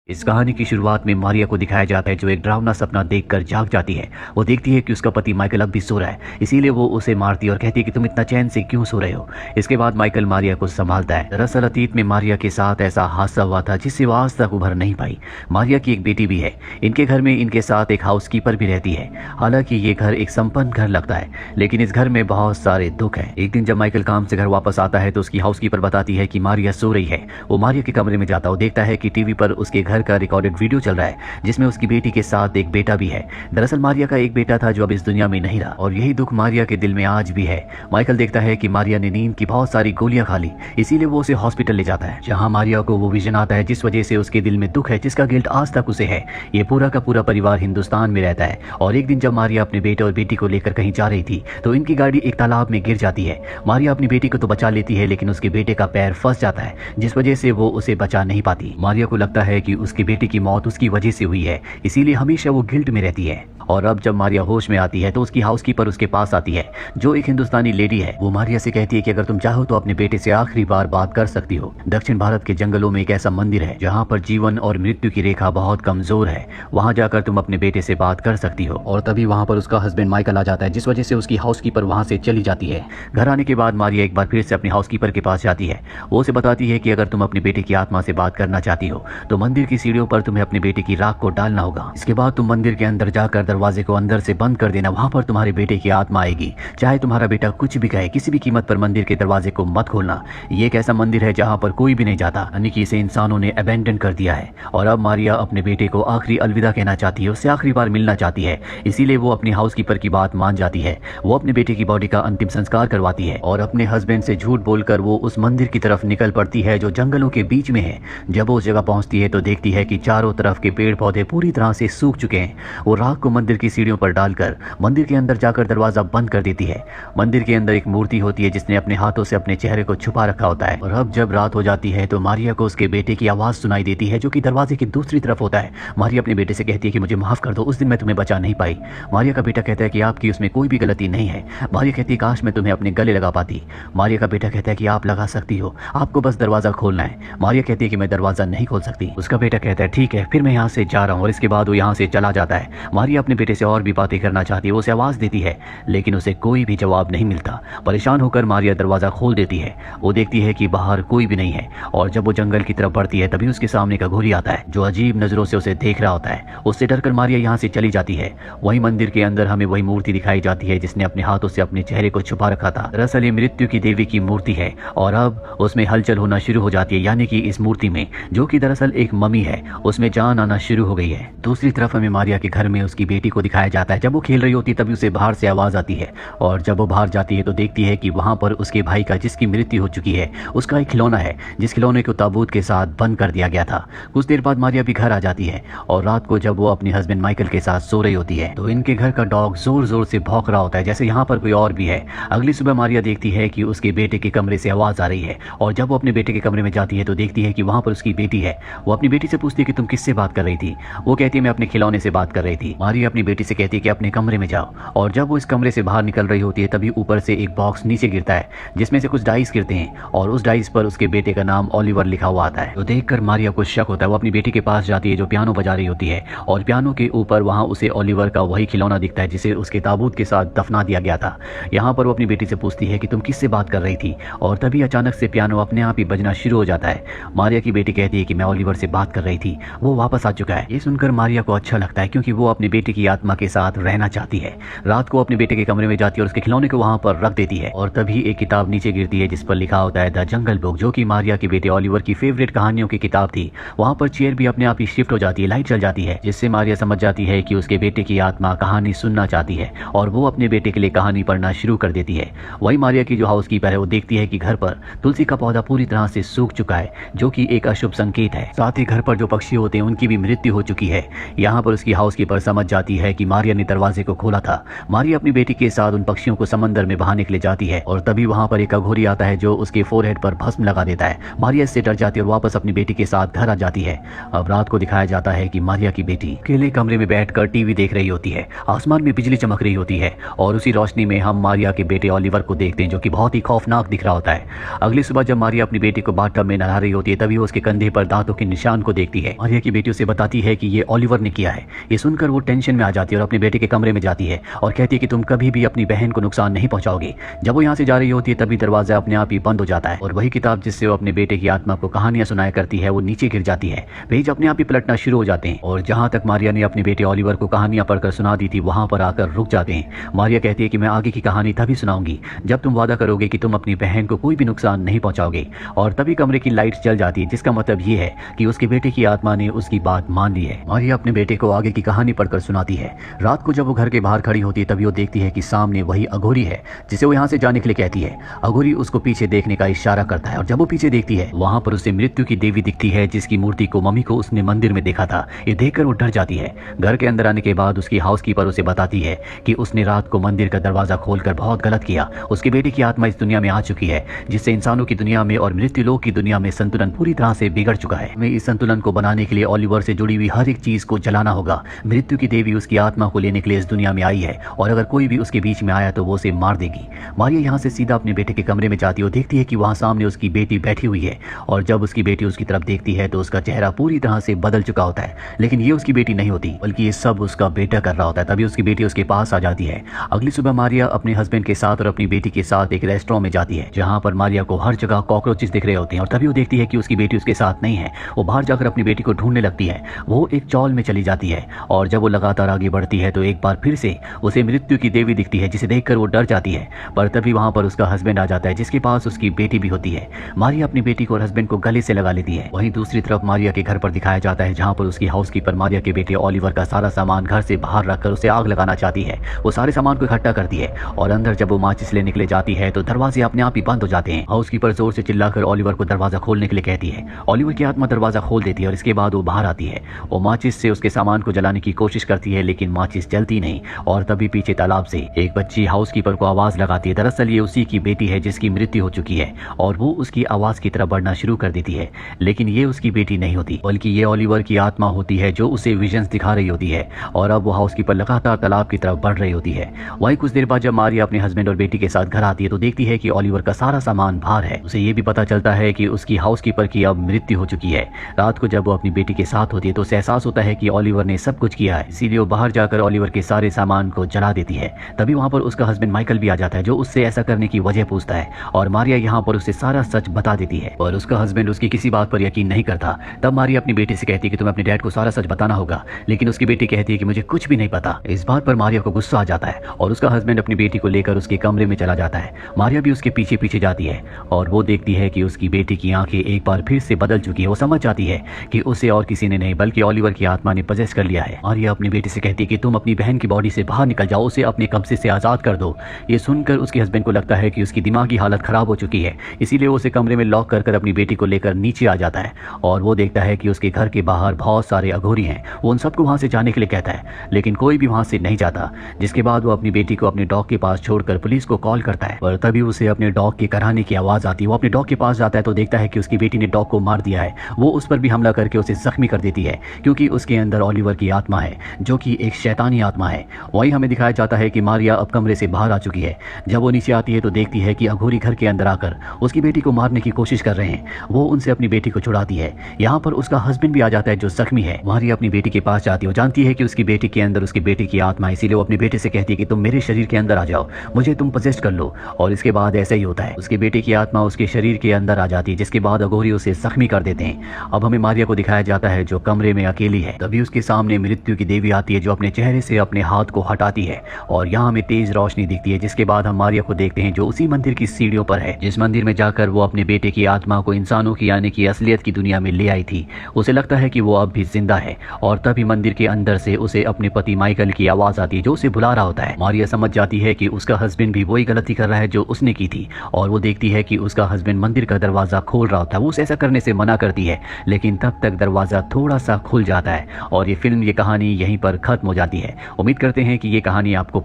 इस कहानी की शुरुआत में मारिया को दिखाया जाता है जो एक डरावना सपना देखकर जाग जाती है। वो देखती है कि उसका पति माइकल अब भी सो रहा है, इसीलिए वो उसे मारती है और कहती है कि तुम इतना चैन से क्यों सो रहे हो। इसके बाद माइकल मारिया को संभालता है। दरअसल अतीत में मारिया के साथ ऐसा हादसा हुआ था जिससे वो आज तक उभर नहीं पाई। मारिया की एक बेटी भी है। इनके घर में इनके साथ एक हाउसकीपर भी रहती है। हालांकि ये घर एक संपन्न घर लगता है, लेकिन इस घर में बहुत सारे दुख है। एक दिन जब माइकल काम से घर वापस आता है तो उसकी हाउसकीपर बताती है कि मारिया सो रही है। वो मारिया के कमरे में जाता है। वो देखता है कि टीवी पर उसके घर का रिकॉर्डेड वीडियो चल रहा है जिसमें उसकी बेटी के साथ एक बेटा भी है। दरअसल मारिया का एक बेटा था जो अब इस दुनिया में नहीं रहा और यही दुख मारिया के दिल में आज भी है। माइकल देखता है कि मारिया ने नींद की बहुत सारी गोलियां खा ली, इसीलिए वो उसे हॉस्पिटल ले जाता है जहां मारिया को वो विजन आता है जिस वजह से उसके दिल में दुख है, जिसका गिल्ट आज तक उसे है। ये पूरा का पूरा परिवार हिंदुस्तान में रहता है और एक दिन जब मारिया अपने बेटे और बेटी को लेकर कहीं जा रही थी तो इनकी गाड़ी एक तालाब में गिर जाती है। मारिया अपनी बेटी को तो बचा लेती है, लेकिन उसके बेटे का पैर फंस जाता है जिस वजह से वो उसे बचा नहीं पाती। मारिया को लगता है कि उसके बेटे की मौत उसकी वजह से हुई है, इसीलिए हमेशा वो गिल्ट में रहती है। और अब जब मारिया होश में आती है तो उसकी हाउसकीपर उसके पास आती है जो एक हिंदुस्तानी लेडी है। वो मारिया से कहती है कि अगर तुम चाहो तो अपने बेटे से आखिरी बार बात कर सकती हो। दक्षिण भारत के जंगलों में एक ऐसा मंदिर है जहाँ पर जीवन और मृत्यु की रेखा बहुत कमजोर है, वहाँ जाकर तुम अपने बेटे से बात कर सकती हो। और तभी वहाँ पर उसका हस्बैंड माइकल आ जाता है जिस वजह से उसकी हाउसकीपर वहाँ से चली जाती है। घर आने के बाद मारिया एक बार फिर से अपनी हाउसकीपर के पास जाती है। वो उसे बताती है कि अगर तुम अपने बेटे की आत्मा से बात करना चाहती हो तो मंदिर की सीढ़ियों पर तुम्हें अपने बेटे की राख को डालना होगा। इसके बाद तुम मंदिर के अंदर जाकर दरवाजे को अंदर से बंद कर देना। वहां पर तुम्हारे बेटे की आत्मा आएगी। चाहे तुम्हारा बेटा कुछ भी कहे, किसी भी कीमत पर मंदिर के दरवाजे को मत खोलना। ये एक ऐसा मंदिर है जहां पर कोई भी नहीं जाता, यानी कि इसे इंसानों ने अबेंडन कर दिया है। और अब मारिया अपने बेटे को आखिरी अलविदा कहना चाहती है, उससे आखिरी बार मिलना चाहती है। इसीलिए वो अपनी हाउसकीपर की बात मान जाती है। वो अपने बेटे की बॉडी का अंतिम संस्कार करवाती है और अपने हस्बैंड से झूठ बोलकर वो उस मंदिर की तरफ निकल पड़ती है जो जंगलों के बीच में है। जब वो उस जगह पहुंचती है तो देखती है कि चारों तरफ के पेड़ पौधे पूरी तरह से सूख चुके हैं। वो राख को मंदिर की सीढ़ियों पर डालकर मंदिर के अंदर जाकर दरवाजा बंद कर देती है। मंदिर के अंदर एक मूर्ति होती है जिसने अपने हाथों से अपने चेहरे को छुपा रखा होता है। और अब जब रात हो जाती है तो मारिया को उसके बेटे की आवाज सुनाई देती है जो कि दरवाजे की दूसरी तरफ होता है। मारिया अपने बेटे से कहती है कि मुझे माफ कर दो, उस दिन मैं तुम्हें बचा नहीं पाई। मारिया का बेटा कहता है कि आपकी उसमें कोई भी गलती नहीं है। मारिया कहती है काश मैं तुम्हें अपने गले लगा पाती। मारिया का बेटा कहता है कि आप लगा सकती हो, आपको बस दरवाजा खोलना है। मारिया कहती है कि मैं दरवाजा नहीं खोल सकती। उसका बेटा कहता है ठीक है, फिर मैं यहाँ से जा रहा हूँ। और इसके बाद वो यहाँ से चला जाता है। मारिया अपने बेटे से और भी बातें करना चाहती है, वो उसे आवाज देती है लेकिन उसे कोई भी जवाब नहीं मिलता। परेशान होकर मारिया दरवाजा खोल देती है। वो देखती है कि बाहर कोई भी नहीं है और जब वो जंगल की तरफ बढ़ती है तभी उसके सामने का घोरी आता है जो अजीब नजरों से उसे देख रहा होता है। उससे डरकर मारिया यहाँ से चली जाती है। वही मंदिर के अंदर हमें वही मूर्ति दिखाई जाती है जिसने अपने हाथों से अपने चेहरे को छुपा रखा था। दरअसल ये मृत्यु की देवी की मूर्ति है और अब उसमें हलचल होना शुरू हो जाती है, यानी कि इस मूर्ति में जो कि दरअसल एक मम्मी है उसमें जान आना शुरू हो गई है। दूसरी तरफ हमें मारिया के घर में उसकी बेटी को दिखाया जाता है। जब वो खेल रही होती है तभी उसे बाहर से आवाज आती है और जब वो बाहर जाती है तो देखती है कि वहां पर उसके भाई का जिसकी मृत्यु हो चुकी है उसका एक खिलौना है जिस खिलौने को ताबूत के साथ बंद कर दिया गया था। कुछ देर बाद मारिया भी घर आ जाती है और रात को जब वो अपने हस्बैंड माइकल के साथ सो रही होती है तो इनके घर का डॉग जोर जोर से भौंक रहा होता है जैसे यहाँ पर कोई और भी है। अगली सुबह मारिया देखती है कि उसके बेटे के कमरे से आवाज आ रही है और जब वो अपने बेटे के कमरे में जाती है तो देखती है कि वहां पर उसकी बेटी है। वो अपनी बेटी से पूछती है कि तुम किससे बात कर रही थी। वो कहती है मैं अपने खिलौने से बात कर रही थी। मारिया अपनी बेटी से कहती है कि अपने कमरे में जाओ और जब वो इस कमरे से बाहर निकल रही होती है तभी ऊपर से एक बॉक्स नीचे गिरता है जिसमें से कुछ डाइस गिरते हैं और उस डाइस पर उसके बेटे का नाम ओलिवर लिखा हुआ आता है। तो देखकर मारिया को शक होता है। वो अपनी बेटी के पास जाती है जो पियानो बजा रही होती है और पियानो के ऊपर वहां उसे ओलिवर का वही खिलौना दिखता है जिसे उसके ताबूत के साथ दफना दिया गया था। यहाँ पर वो अपनी बेटी से पूछती है कि तुम किससे बात कर रही थी और तभी अचानक से पियानो अपने आप ही बजना शुरू हो जाता है। मारिया की बेटी कहती है कि मैं ओलिवर से बात कर रही थी, वो वापस आ चुका है। ये सुनकर मारिया को अच्छा लगता है क्योंकि वो अपनी बेटी की आत्मा के साथ रहना चाहती है। रात को अपने बेटे के कमरे में जाती है और उसके खिलौने को वहां पर रख देती है और तभी एक किताब नीचे गिरती है जिस पर लिखा होता है द जंगल बुक, जो कि मारिया के बेटे ओलिवर की फेवरेट कहानियों की किताब थी। वहां पर चेयर भी अपने आप ही शिफ्ट हो जाती है, लाइट चल जाती है जिससे मारिया समझ जाती है कि उसके बेटे की आत्मा कहानी सुनना चाहती है और वो अपने बेटे के लिए कहानी पढ़ना शुरू कर देती है। वही मारिया की जो हाउसकीपर है वो देखती है कि घर पर तुलसी का पौधा पूरी तरह से सूख चुका है जो कि एक अशुभ संकेत है। साथ ही घर पर जो पक्षी होते हैं उनकी भी मृत्यु हो चुकी है। यहाँ पर उसकी हाउसकीपर समझ जाती है कि मारिया ने दरवाजे को खोला था। मारिया अपनी बेटी के साथ उन पक्षियों को समंदर में बहाने के लिए जाती है और तभी वहां पर एक अघोरी आता है जो उसके फोरहेड पर भस्म लगा देता है। मारिया इससे डर जाती है और वापस अपनी बेटी के साथ घर आ जाती है। अब रात को दिखाया जाता है कि मारिया की बेटी अकेले कमरे में बैठकर टीवी देख रही होती है। आसमान में बिजली चमक रही होती है और उसी रोशनी में हम मारिया के बेटे ओलिवर को देखते हैं जो कि बहुत ही खौफनाक दिख रहा होता है। अगली सुबह जब मारिया अपनी बेटी को बाथटब में नहा रही होती है तभी वो उसके कंधे पर दांतों के निशान को देखती है। मारिया की बेटी उसे बताती है कि ये ओलिवर ने किया है। ये सुनकर वो टेंशन में आ जाती है और अपने बेटे के कमरे में जाती है और कहती है कि तुम कभी भी अपनी बहन को नुकसान नहीं पहुंचाओगे। जब वो यहाँ से जा रही होती है तभी दरवाजा अपने आप ही बंद हो जाता है और वही किताब जिससे वो अपने बेटे की आत्मा को कहानियां सुनाया करती है वो नीचे गिर जाती है। पेज अपने आप ही पलटना शुरू हो जाते हैं और जहां तक मारिया ने अपने बेटे ओलिवर को कहानियां पढ़कर सुना दी थी वहां पर आकर रुक जाते हैं। मारिया कहती है कि मैं आगे की कहानी तभी सुनाऊंगी जब तुम वादा करोगे कि तुम अपनी बहन को कोई भी नुकसान नहीं पहुंचाओगे। और तभी कमरे की लाइट जल जाती है, जिसका मतलब ये है कि उसके बेटे की आत्मा ने उसकी बात मान ली है। मारिया अपने बेटे को आगे की कहानी पढ़कर सुनाती है। रात को जब वो घर के बाहर खड़ी होती है तभी वो देखती है कि सामने वही अघोरी है जिसे वो यहाँ से जाने के लिए कहती है। अघोरी उसको पीछे देखने का इशारा करता है और जब वो पीछे देखती है वहां पर उसे मृत्यु की देवी दिखती है जिसकी मूर्ति को मम्मी को उसने मंदिर में देखा था। ये देखकर वो डर जाती है। घर के अंदर आने के बाद उसकी हाउसकीपर उसे बताती है कि उसने रात को मंदिर का दरवाजा खोलकर बहुत गलत किया। उसके बेटे की आत्मा इस दुनिया में आ चुकी है जिससे इंसानों की दुनिया में और मृत्यु लोक की दुनिया में संतुलन पूरी तरह से बिगड़ चुका है। हमें इस संतुलन को बनाने के लिए ओलिवर से जुड़ी हुई हर एक चीज को जलाना होगा। मृत्यु की देवी उसकी आत्मा को लेने के लिए इस दुनिया में आई है और अगर कोई भी उसके बीच में आया तो वो उसे मार देगी। मारिया यहाँ से सीधा अपने बेटे के कमरे में जाती है और देखती है कि वहाँ सामने उसकी बेटी बैठी हुई है और जब उसकी बेटी उसकी तरफ देखती है तो उसका चेहरा पूरी तरह से बदल चुका होता है। लेकिन ये उसकी बेटी नहीं होती बल्कि ये सब उसका बेटा कर रहा होता है। तभी उसकी बेटी उसके पास आ जाती है। अगली सुबह मारिया अपने हस्बैंड के साथ और अपनी बेटी के साथ एक रेस्टोरेंट में जाती है जहाँ पर मारिया को हर जगह कॉकरोचेस दिख रहे होते हैं और तभी वो देखती है कि उसकी बेटी उसके साथ नहीं है। वो बाहर जाकर अपनी बेटी को ढूंढने लगती है। वो एक चौल में चली जाती है और जब वो लगातार आगे बढ़ती है तो एक बार फिर से उसे मृत्यु की देवी दिखती है जिसे देखकर वो डर जाती है। पर तभी वहां पर उसका हस्बैंड आ जाता है जिसके पास उसकी बेटी भी होती है। मारिया अपनी बेटी को और हस्बैंड को गले से लगा लेती है। वहीं दूसरी तरफ मारिया के घर पर दिखाया जाता है जहां पर उसकी हाउसकीपर मारिया के बेटे ओलिवर का सारा सामान घर से बाहर रखकर उसे आग लगाना चाहती है। वो सारे सामान को इकट्ठा करती है और अंदर जब वो माचिस लेने के लिए जाती है तो दरवाजे अपने आप ही बंद हो जाते हैं। हाउसकीपर जोर से चिल्लाकर ओलिवर को दरवाजा खोलने के लिए कहती है। ओलिवर की आत्मा दरवाजा खोल देती है और इसके बाद वो बाहर आती है। वो माचिस से उसके सामान को जलाने की कोशिश करती है लेकिन माचिस जलती नहीं और तभी पीछे तालाब से एक बच्ची हाउसकीपर को आवाज लगाती है। दरअसल ये उसी की बेटी है जिसकी मृत्यु हो चुकी है और वो उसकी आवाज की तरफ बढ़ना शुरू कर देती है। लेकिन ये उसकी बेटी नहीं होती बल्कि ये ओलिवर की आत्मा होती है जो उसे विजन्स दिखा रही होती है और अब वो हाउसकीपर लगातार तालाब की तरफ बढ़ रही होती है। वहीं कुछ देर बाद जब मारिया अपने हस्बैंड और बेटी के साथ घर आती है तो देखती है कि ओलिवर का सारा सामान बाहर है। उसे ये भी पता चलता है कि उसकी हाउसकीपर की अब मृत्यु हो चुकी है। रात को जब वो अपनी बेटी के साथ होती है तो उसे एहसास होता है कि ओलिवर ने सब कुछ किया है, इसीलिए वो बाहर जाकर ओलिवर के सारे सामान को जला देती है। तभी वहां पर उसका हस्बैंड माइकल भी आ जाता है जो उससे ऐसा करने की वजह पूछता है और मारिया यहाँ पर उसे सारा सच बता देती है और उसका हस्बैंड उसकी किसी बात पर यकीन नहीं करता। तब मारिया अपनी बेटी से कहती है कि तुम्हें अपने डैड को सारा सच बताना होगा, लेकिन उसकी बेटी कहती है कि मुझे कुछ भी नहीं पता। इस बात पर मारिया को गुस्सा आ जाता है और उसका हस्बैंड अपनी बेटी को लेकर उसके कमरे में चला जाता है। मारिया भी उसके पीछे पीछे जाती है और वो देखती है कि उसकी बेटी की आंखें एक बार फिर से बदल चुकी है। वो समझ जाती है कि उसे और किसी ने नहीं बल्कि ओलिवर की आत्मा ने पजेस कर लिया है। मारिया अपनी बेटी से कहती है कि तुम अपनी बहन की बॉडी से बाहर निकल जाओ, उसे अपने कब्जे से आजाद कर दो। ये सुनकर उसके हस्बैंड को लगता है कि उसकी दिमागी हालत खराब हो चुकी है, इसीलिए वो उसे कमरे में लॉक कर अपनी बेटी को लेकर नीचे आ जाता है और वो देखता है कि उसके घर के बाहर बहुत सारे अघोरी हैं। वो उन सबको वहां से जाने के लिए कहता है लेकिन कोई भी वहां से नहीं जाता। जिसके बाद वो अपनी बेटी को अपने डॉग के पास छोड़कर पुलिस को कॉल करता है और तभी उसे अपने डॉग के कराने की आवाज आती है। वो अपने डॉग के पास जाता है तो देखता है कि उसकी बेटी ने डॉग को मार दिया है। वो उस पर भी हमला करके उसे जख्मी कर देती है क्योंकि उसके अंदर ओलिवर की आत्मा है जो कि एक शैतानी आत्मा है। वहीं हमें दिखाया जाता है कि मारिया अब कमरे से बाहर आ चुकी है। जब वो नीचे आती है तो देखती है कि अघोरी घर के अंदर आकर उसकी बेटी को मारने की कोशिश कर रहे हैं। वो उनसे अपनी बेटी को छुड़ाती है। यहाँ पर उसका हस्बैंड भी आ जाता है जो जख्मी है। मारिया अपनी बेटी के पास जाती है। वो जानती है कि उसकी बेटी के अंदर उसकी बेटी की आत्मा है, इसीलिए वो अपनी बेटी से कहती है कि तुम मेरे शरीर के अंदर आ जाओ, मुझे तुम पजेस्ट कर लो। और इसके बाद ऐसा ही होता है, उसकी बेटी की आत्मा उसके शरीर के अंदर आ जाती है जिसके बाद अघोरी उसे जख्मी कर देते हैं। अब हमें मारिया को दिखाया जाता है जो कमरे में अकेली है। तभी उसके सामने मृत्यु की देवी आती है जो अपने चेहरे से अपने हाथ को हटाती है और यहाँ हमें तेज रोशनी दिखती है। जिसके बाद हम मारिया को देखते हैं जो उसी मंदिर की सीढ़ियों पर है जिस मंदिर में जाकर वो अपने बेटे की आत्मा को इंसानों की यानी कि असलियत की दुनिया में ले आई थी। उसे लगता है कि वो अब भी जिंदा है और तभी मंदिर के अंदर से उसे अपने पति माइकल की आवाज आती है जो उसे बुला रहा होता है। मारिया समझ जाती है कि उसका हस्बैंड भी वही गलती कर रहा है जो उसने की थी और वो देखती है कि उसका हस्बैंड मंदिर का दरवाजा खोल रहा होता है। वो उसे ऐसा करने से मना करती है लेकिन तब तक दरवाजा थोड़ा सा खुल जाता है और ये फिल्म, ये कहानी यहीं पर खत्म हो जाती है। उम्मीद करते हैं कि ये कहानी आपको